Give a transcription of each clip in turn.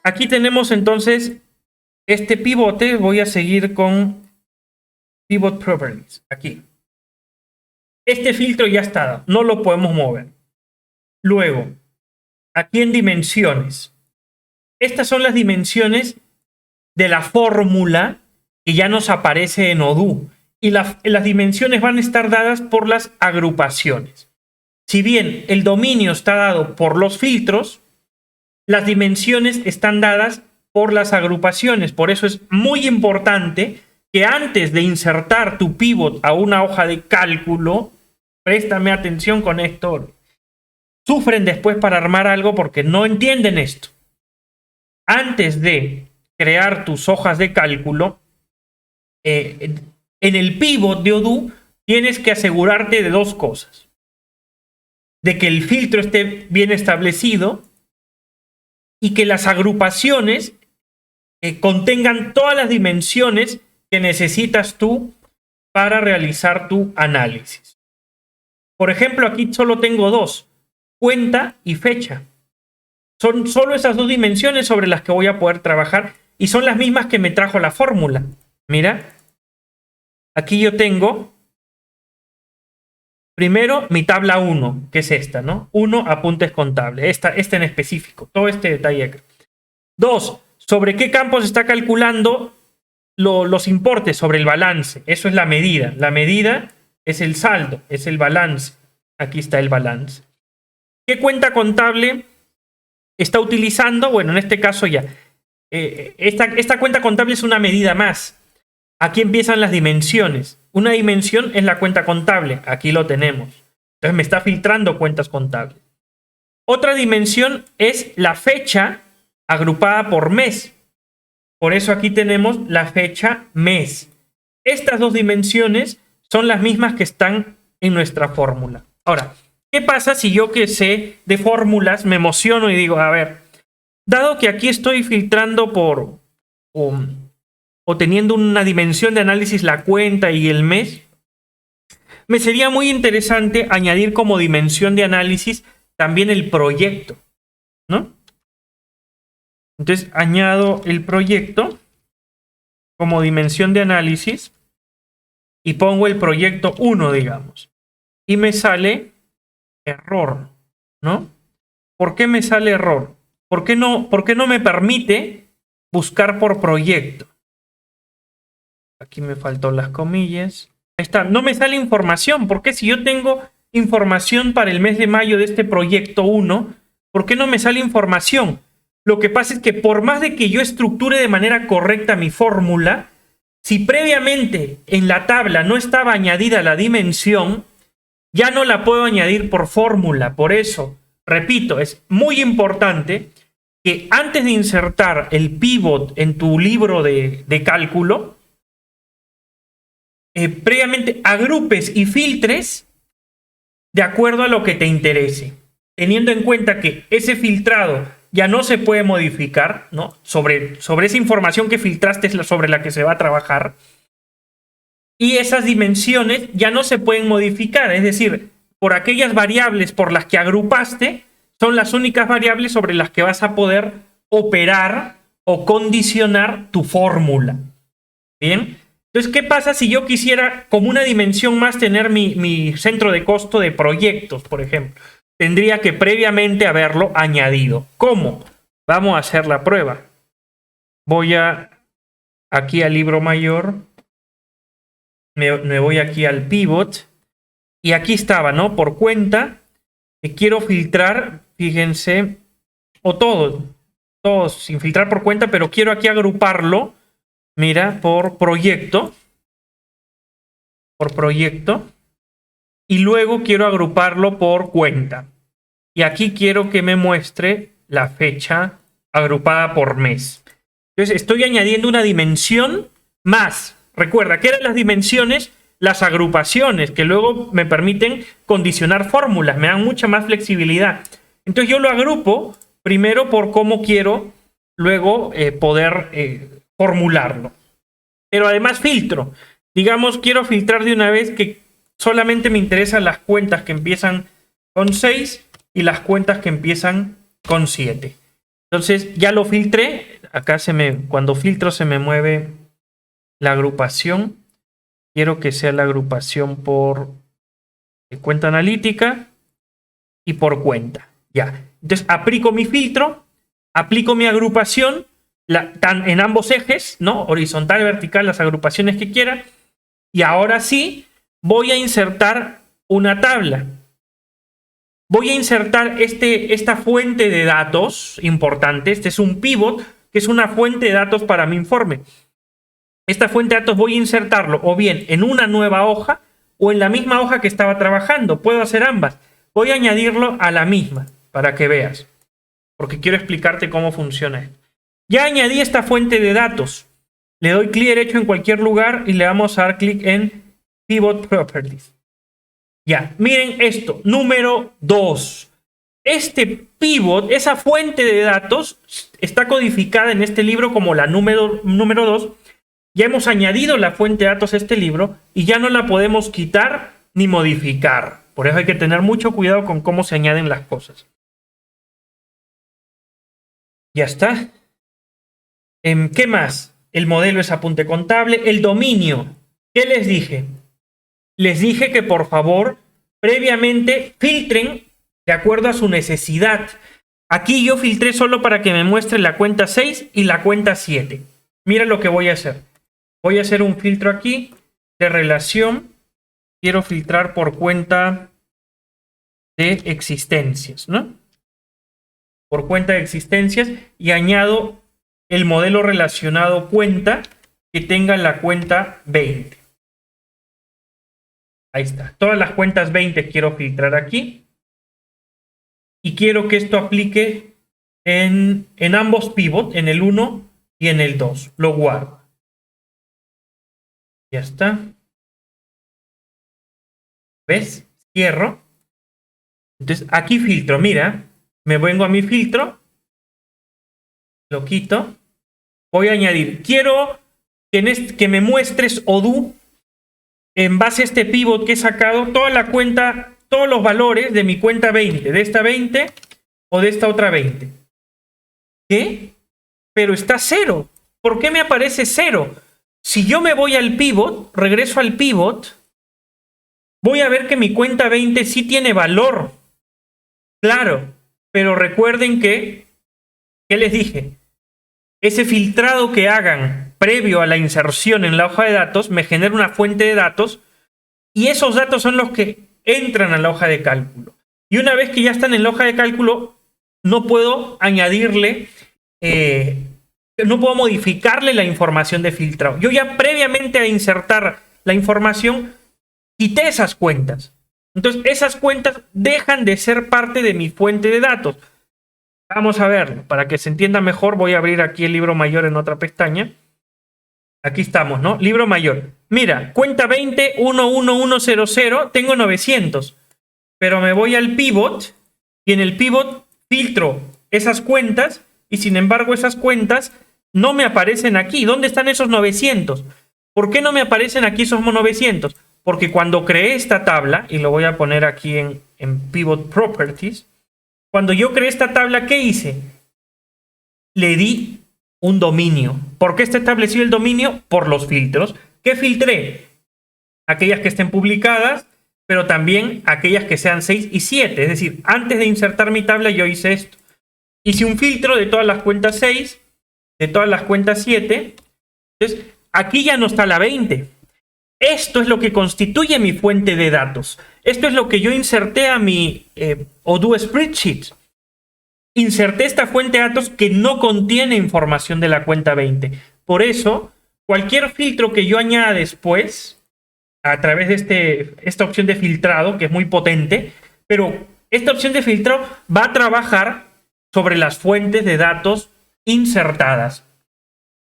Aquí tenemos entonces este pivote. Voy a seguir con Pivot Properties. Aquí. Este filtro ya está dado. No lo podemos mover. Luego, aquí en dimensiones. Estas son las dimensiones de la fórmula que ya nos aparece en Odoo. Y las dimensiones van a estar dadas por las agrupaciones. Si bien el dominio está dado por los filtros, las dimensiones están dadas por las agrupaciones. Por eso es muy importante que antes de insertar tu pivot a una hoja de cálculo, préstame atención con esto, sufren después para armar algo porque no entienden esto. Antes de crear tus hojas de cálculo, en el pivot de Odoo tienes que asegurarte de dos cosas. De que el filtro esté bien establecido y que las agrupaciones contengan todas las dimensiones que necesitas tú para realizar tu análisis. Por ejemplo, aquí solo tengo dos, cuenta y fecha. Son solo esas dos dimensiones sobre las que voy a poder trabajar y son las mismas que me trajo la fórmula. Mira, aquí yo tengo primero mi tabla 1, que es esta, ¿no? 1, apuntes contables, esta en específico, todo este detalle acá. 2, sobre qué campos está calculando los importes, sobre el balance. Eso es la medida. La medida es el saldo, es el balance. Aquí está el balance. ¿Qué cuenta contable está utilizando? Bueno, en este caso ya. Esta cuenta contable es una medida más. Aquí empiezan las dimensiones. Una dimensión es la cuenta contable. Aquí lo tenemos. Entonces me está filtrando cuentas contables. Otra dimensión es la fecha agrupada por mes. Por eso aquí tenemos la fecha mes. Estas dos dimensiones son las mismas que están en nuestra fórmula. Ahora, ¿qué pasa si yo que sé de fórmulas me emociono y digo, a ver, dado que aquí estoy filtrando por o teniendo una dimensión de análisis la cuenta y el mes, me sería muy interesante añadir como dimensión de análisis también el proyecto, ¿no? Entonces añado el proyecto como dimensión de análisis y pongo el proyecto 1, digamos. Y me sale error, ¿no? ¿Por qué me sale error? ¿Por qué no me permite buscar por proyecto? Aquí me faltó las comillas. Ahí está, no me sale información. ¿Por qué si yo tengo información para el mes de mayo de este proyecto 1, por qué no me sale información? Lo que pasa es que por más de que yo estructure de manera correcta mi fórmula, si previamente en la tabla no estaba añadida la dimensión, ya no la puedo añadir por fórmula. Por eso, repito, es muy importante que antes de insertar el pivot en tu libro de cálculo, previamente agrupes y filtres de acuerdo a lo que te interese, teniendo en cuenta que ese filtrado ya no se puede modificar, ¿no? Sobre esa información que filtraste es sobre la que se va a trabajar. Y esas dimensiones ya no se pueden modificar. Es decir, por aquellas variables por las que agrupaste, son las únicas variables sobre las que vas a poder operar o condicionar tu fórmula. ¿Bien? Entonces, ¿qué pasa si yo quisiera como una dimensión más tener mi centro de costo de proyectos, por ejemplo? Tendría que previamente haberlo añadido. ¿Cómo? Vamos a hacer la prueba. Voy aquí al libro mayor. Me voy aquí al pivot. Y aquí estaba, ¿no? Por cuenta. Que quiero filtrar, fíjense, o todos sin filtrar por cuenta, pero quiero aquí agruparlo. Mira, por proyecto. Por proyecto. Y luego quiero agruparlo por cuenta. Y aquí quiero que me muestre la fecha agrupada por mes. Entonces estoy añadiendo una dimensión más. Recuerda que eran las dimensiones, las agrupaciones, que luego me permiten condicionar fórmulas, me dan mucha más flexibilidad. Entonces yo lo agrupo primero por cómo quiero luego poder formularlo. Pero además filtro. Digamos, quiero filtrar de una vez que solamente me interesan las cuentas que empiezan con 6 y las cuentas que empiezan con 7. Entonces ya lo filtré. Acá cuando filtro se me mueve la agrupación. Quiero que sea la agrupación por cuenta analítica y por cuenta. Ya. Entonces aplico mi filtro, aplico mi agrupación en ambos ejes, ¿no? Horizontal, vertical, las agrupaciones que quiera. Y ahora sí, voy a insertar una tabla. Voy a insertar esta fuente de datos importante. Este es un pivot, que es una fuente de datos para mi informe. Esta fuente de datos voy a insertarlo o bien en una nueva hoja o en la misma hoja que estaba trabajando. Puedo hacer ambas. Voy a añadirlo a la misma para que veas, porque quiero explicarte cómo funciona esto. Ya añadí esta fuente de datos. Le doy clic derecho en cualquier lugar y le vamos a dar clic en Pivot Properties. Ya, miren esto, número 2. Este pivot, esa fuente de datos, está codificada en este libro como la número 2. Ya hemos añadido la fuente de datos a este libro y ya no la podemos quitar ni modificar. Por eso hay que tener mucho cuidado con cómo se añaden las cosas. Ya está. ¿Qué más? El modelo es apunte contable. El dominio. ¿Qué les dije? Les dije que por favor, previamente filtren de acuerdo a su necesidad. Aquí yo filtré solo para que me muestre la cuenta 6 y la cuenta 7. Mira lo que voy a hacer. Voy a hacer un filtro aquí de relación. Quiero filtrar por cuenta de existencias, ¿no? Por cuenta de existencias y añado el modelo relacionado cuenta que tenga la cuenta 20. Ahí está. Todas las cuentas 20 quiero filtrar aquí. Y quiero que esto aplique en ambos pivot, en el 1 y en el 2. Lo guardo. Ya está. ¿Ves? Cierro. Entonces aquí filtro. Mira, me vengo a mi filtro. Lo quito. Voy a añadir. Quiero que me muestres Odoo en base a este pivot que he sacado toda la cuenta, todos los valores de mi cuenta 20, de esta 20 o de esta otra 20. ¿Qué? Pero está 0. ¿Por qué me aparece 0? Si yo me voy al pivot, regreso al pivot, voy a ver que mi cuenta 20 sí tiene valor. Claro, pero recuerden ¿qué les dije? Ese filtrado que hagan previo a la inserción en la hoja de datos me genera una fuente de datos y esos datos son los que entran a la hoja de cálculo. Y una vez que ya están en la hoja de cálculo, no puedo añadirle, no puedo modificarle la información de filtrado. Yo ya previamente a insertar la información, quité esas cuentas. Entonces, esas cuentas dejan de ser parte de mi fuente de datos. Vamos a verlo. Para que se entienda mejor, voy a abrir aquí el libro mayor en otra pestaña. Aquí estamos, ¿no? Libro mayor. Mira, cuenta 20, 11100, tengo 900. Pero me voy al pivot y en el pivot filtro esas cuentas y sin embargo esas cuentas no me aparecen aquí. ¿Dónde están esos 900? ¿Por qué no me aparecen aquí esos 900? Porque cuando creé esta tabla, y lo voy a poner aquí en Pivot Properties, cuando yo creé esta tabla, ¿qué hice? Le di un dominio. ¿Por qué está establecido el dominio? Por los filtros. ¿Qué filtré? Aquellas que estén publicadas, pero también aquellas que sean 6 y 7. Es decir, antes de insertar mi tabla yo hice esto. Hice un filtro de todas las cuentas 6, de todas las cuentas 7. Entonces, aquí ya no está la 20. Esto es lo que constituye mi fuente de datos. Esto es lo que yo inserté a mi Odoo Spreadsheet. Inserté esta fuente de datos que no contiene información de la cuenta 20. Por eso, cualquier filtro que yo añada después, a través de esta opción de filtrado, que es muy potente, pero esta opción de filtrado va a trabajar sobre las fuentes de datos insertadas.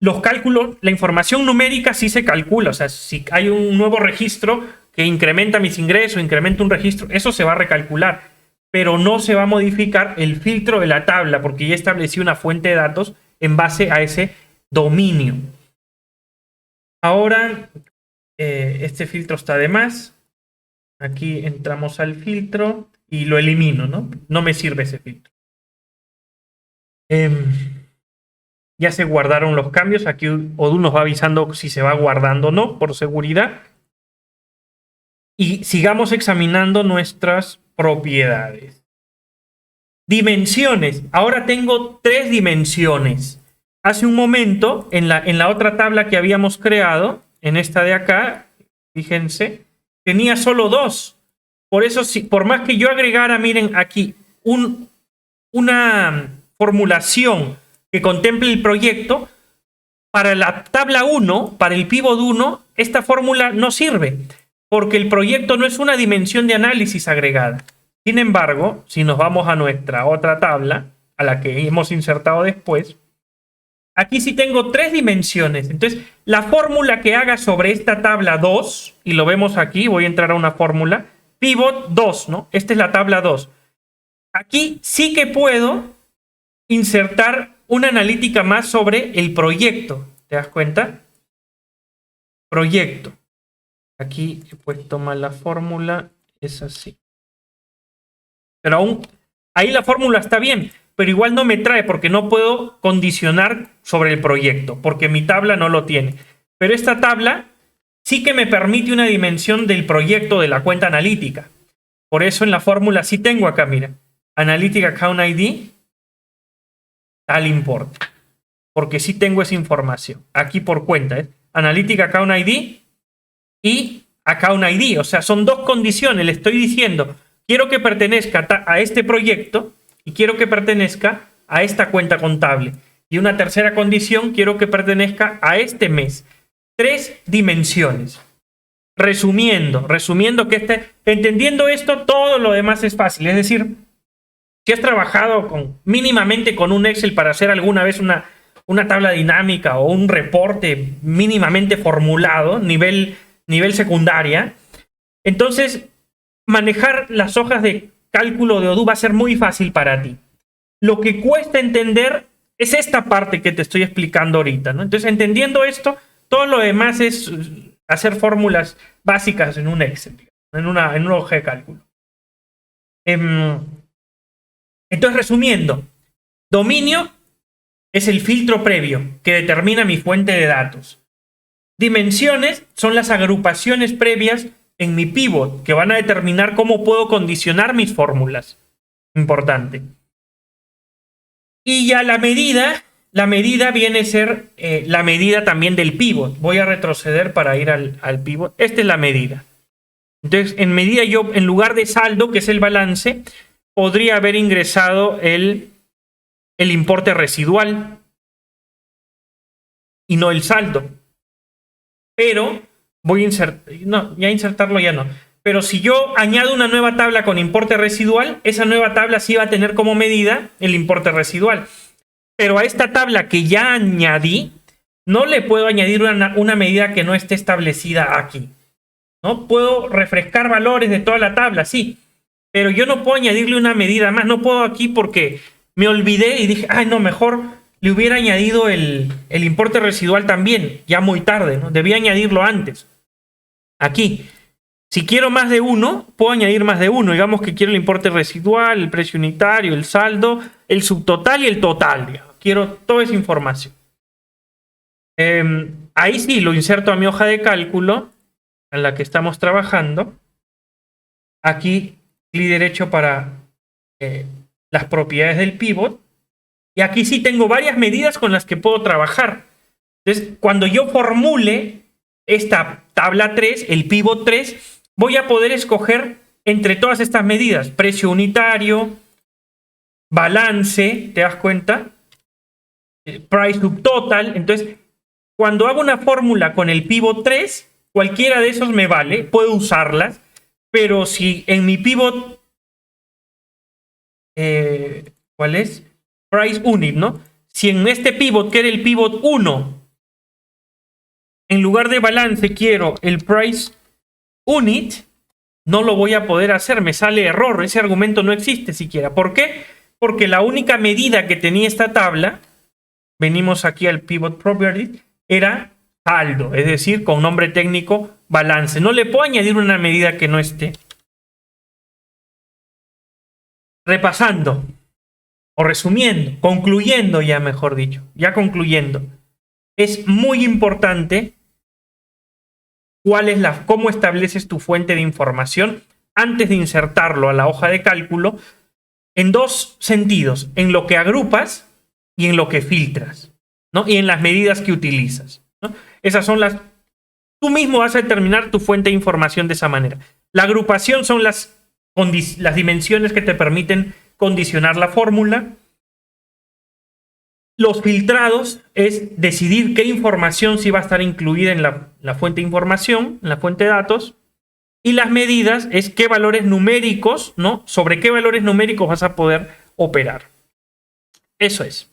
Los cálculos, la información numérica sí se calcula. O sea, si hay un nuevo registro que incrementa mis ingresos, incrementa un registro, eso se va a recalcular. Pero no se va a modificar el filtro de la tabla porque ya establecí una fuente de datos en base a ese dominio. Ahora, este filtro está de más. Aquí entramos al filtro y lo elimino, ¿no? No me sirve ese filtro. Ya se guardaron los cambios. Aquí Odoo nos va avisando si se va guardando o no, por seguridad. Y sigamos examinando nuestras propiedades. Dimensiones. Ahora tengo 3 dimensiones. Hace un momento, en la otra tabla que habíamos creado, en esta de acá, fíjense, tenía solo 2. Por eso, por más que yo agregara, miren aquí, una formulación que contemple el proyecto, para la tabla 1, para el pivot 1, esta fórmula no sirve, porque el proyecto no es una dimensión de análisis agregada. Sin embargo, si nos vamos a nuestra otra tabla, a la que hemos insertado después, aquí sí tengo 3 dimensiones. Entonces, la fórmula que haga sobre esta tabla 2, y lo vemos aquí, voy a entrar a una fórmula, pivot 2, ¿no? Esta es la tabla 2. Aquí sí que puedo insertar una analítica más sobre el proyecto. ¿Te das cuenta? Proyecto. Aquí he puesto mal la fórmula. Es así. Pero aún ahí la fórmula está bien, pero igual no me trae porque no puedo condicionar sobre el proyecto, porque mi tabla no lo tiene. Pero esta tabla sí que me permite una dimensión del proyecto de la cuenta analítica. Por eso en la fórmula sí tengo acá, mira, Analytic Account ID, tal importe. Porque sí tengo esa información. Aquí por cuenta, ¿eh? Analytic Account ID y Account ID. O sea, son 2 condiciones. Le estoy diciendo, quiero que pertenezca a este proyecto y quiero que pertenezca a esta cuenta contable. Y una tercera condición, quiero que pertenezca a este mes. 3 dimensiones. Resumiendo que entendiendo esto, todo lo demás es fácil. Es decir, si has trabajado mínimamente con un Excel para hacer alguna vez una tabla dinámica o un reporte mínimamente formulado, nivel secundaria, entonces manejar las hojas de cálculo de Odoo va a ser muy fácil para ti. Lo que cuesta entender es esta parte que te estoy explicando ahorita, ¿no? Entonces, entendiendo esto, todo lo demás es hacer fórmulas básicas en un Excel, en una hoja de cálculo. Entonces, resumiendo, dominio es el filtro previo que determina mi fuente de datos. Dimensiones son las agrupaciones previas en mi pivot que van a determinar cómo puedo condicionar mis fórmulas. Importante. Y ya la medida viene a ser la medida también del pivot. Voy a retroceder para ir al pivot. Esta es la medida. Entonces, en medida yo, en lugar de saldo, que es el balance, podría haber ingresado el importe residual y no el saldo. Pero voy a insertar, no, ya insertarlo ya no. Pero si yo añado una nueva tabla con importe residual, esa nueva tabla sí va a tener como medida el importe residual. Pero a esta tabla que ya añadí, no le puedo añadir una medida que no esté establecida aquí. ¿No? Puedo refrescar valores de toda la tabla, sí. Pero yo no puedo añadirle una medida más. No puedo aquí porque me olvidé y dije, ay, no, mejor le hubiera añadido el importe residual también, ya muy tarde, ¿no? Debía añadirlo antes. Aquí, si quiero más de uno, puedo añadir más de uno. Digamos que quiero el importe residual, el precio unitario, el saldo, el subtotal y el total. Digamos. Quiero toda esa información. Ahí sí lo inserto a mi hoja de cálculo, en la que estamos trabajando. Aquí, clic derecho para las propiedades del pivot. Y aquí sí tengo varias medidas con las que puedo trabajar. Entonces, cuando yo formule esta tabla 3, el pivot 3, voy a poder escoger entre todas estas medidas. Precio unitario, balance, ¿te das cuenta? Price subtotal. Entonces, cuando hago una fórmula con el pivot 3, cualquiera de esos me vale, puedo usarlas. Pero si en mi pivot, ¿cuál es? Price unit, ¿no? Si en este pivot, que era el pivot 1, en lugar de balance quiero el price unit, no lo voy a poder hacer, me sale error, ese argumento no existe siquiera. ¿Por qué? Porque la única medida que tenía esta tabla, venimos aquí al pivot property, era saldo, es decir, con nombre técnico balance. No le puedo añadir una medida que no esté. Repasando. o resumiendo, concluyendo ya, mejor dicho, ya concluyendo, es muy importante cómo estableces tu fuente de información antes de insertarlo a la hoja de cálculo en dos sentidos, en lo que agrupas y en lo que filtras, ¿no? Y en las medidas que utilizas, ¿no? Esas son las... Tú mismo vas a determinar tu fuente de información de esa manera. La agrupación son las dimensiones que te permiten condicionar la fórmula. Los filtrados es decidir qué información sí va a estar incluida en la fuente de información, en la fuente de datos. Y las medidas es qué valores numéricos, ¿no? Sobre qué valores numéricos vas a poder operar. Eso es.